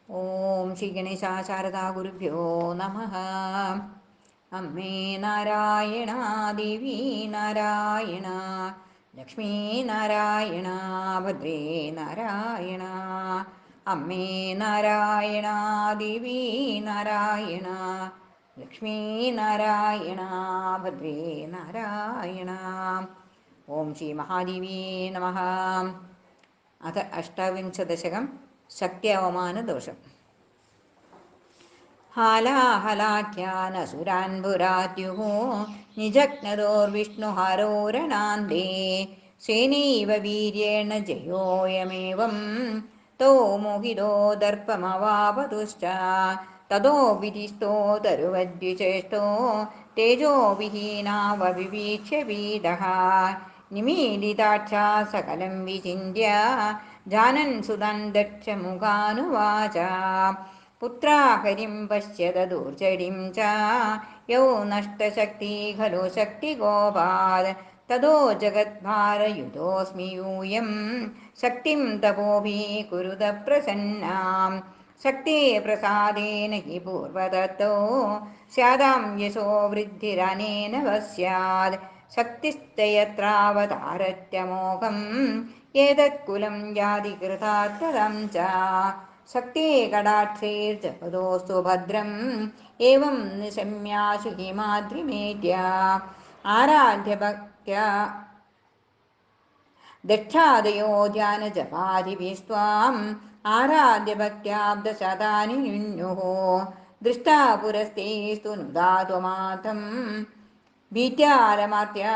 ഓം ശ്രീ ഗണേശാശാരദാ ഗുരുഭ്യോ നമഃ. അമ്മേ നാരായണ, ദേവി നാരായണ, ലക്ഷ്മീ നാരായണ, ഭദ്രേ നാരായണ. അമ്മേ നാരായണ, ദേവി നാരായണ, ലക്ഷ്മീ നാരായണ, ഭദ്രേ നാരായണ. ഓം ശ്രീ മഹാദേവീ നമഃ. അഥ അഷ്ടാവിംശദശകം ശക്തി അവമാനദോഷം. ഹാലാഹലാഖ്യാനസുരാൻപുരാത്യുः നിജഗ്നതോർവിഷ്ണുഹരോരണാന്തേ സ്വേനൈവ വീര്യേണ ജയോയമേവം തോ മോഹിതോ ദർപ്പമവാപതുശ്ച തതോ വിദിഷ്ടോ തരുവദ്വിചേഷ്ടോ തേജോ വിഹീനാവവിവീക്ഷ്യ വീഡഃ നിമീലിതാക്ഷാ സകലം വിചിന്യ ജാനൻ സുതൻ ദക്ഷമുഖാനുവാച പുത്രാഹരിം പശ്യത ദൂർജടിം ച യൗ നഷ്ടശക്തി ഖലു ശക്തികോപാത് തതോ ജഗദ്ഭാരയുതോസ്മി യൂയം ശക്തിം തപോഭി കുരുത പ്രസന്നാം ശക്തി പ്രസാദേന ഹി പൂർവദത്തോ സ്യാദാം യശോ വൃദ്ധിരനേന വസ്യാത് ശക്തിസ്തയത്രാവതാരത്യമോഹം ഏതത്കുലം യാതി കൃതാർത്ഥതം ച ശക്തി കടാക്ഷൈർജപദോസ്തു ഭദ്രം ഏവം നിശമ്യാശു ഹിമാദ്രിമേത്യ ആരാധ്യ ഭക്ത്യാ ദക്ഷാദയോ ധ്യാനജപാദിഭിസ്ത്വാം ആരാധ്യ ഭക്ത്യാബ്ദശതാനി നുന്യുഃ ദൃഷ്ടാ പുരസ്തേസ്തു നുദാത്വമാതം ഭീത്യാരമാർത്യാ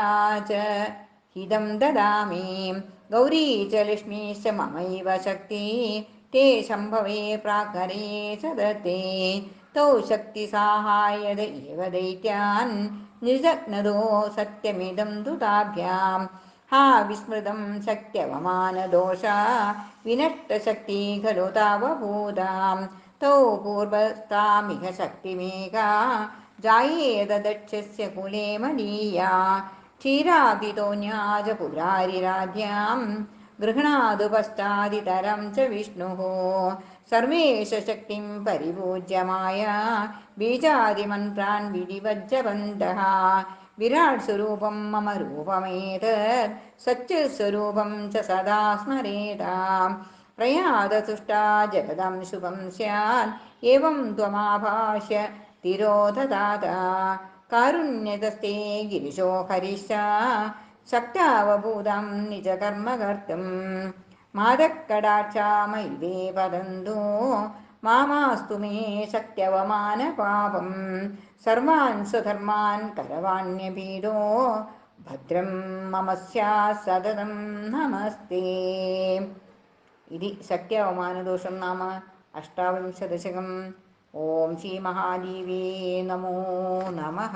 ച ഹിതം ദദാമി ഗൗരീ ച ലക്ഷ്മീശ്ച മമൈവ ശക്തി തേ ശംഭവേ പ്രാഗ്ഹരേ ച ദത്തേ തൗ ശക്തിസാഹായത ഏവ ദൈത്യാൻ നിജഗ്നതോ സത്യമിദം ദുതാഭ്യാം ഹാ വിസ്മൃതം ശക്ത്യവമാനദോഷ വിനഷ്ടശക്തി ഖലു താവഭൂതാം തൗ പൂർവസ്താമിഹ ശക്തിമേകാ ജായേത ദക്ഷസ്യ കുലേ മലീയാ ക്ഷീരാഭിതോന്യാജ പുരാരിരാധ്യാം ഗൃഹണാതു പശ്ചാദിതരം ച വിഷ്ണുഃ സർവേഷ ശക്തിം പരിപൂജ്യമായ ബീജാദിമന്ത്രാൻ വിധിവജ്ജവന്തഃ വിരാട് സ്വരൂപം മമ രൂപമേതത് സച്ചിത്സ്വരൂപം ച സദാ സ്മരേതാം പ്രയാതതുഷ്ടാ ജഗദം ശുഭം സ്യാത് ഏവം ത്വമാഭാഷ്യ തിരോധതാത കാരുണ്യതസ്തേ ഗിരിശോ ഹരിശ്ച ശക്താവഭൂതം നിജകർമ്മകർത്തും മാതക്കടാക്ഷാമൈവേ പതന്തു മാമാസ്തു മേ ശക്ത്യവമാനപാപം സർവാൻ സ്വധർമാൻ കരവാണ്യപീഡോ ഭദ്രം മമ സ്യാത് സതതം നമസ്തേ. ഇതി ശക്ത്യവമാനദോഷം നാമ അഷ്ടാവിംശദശകം. ഓം ശ്രീ മഹാദേവേ നമോ നമഃ.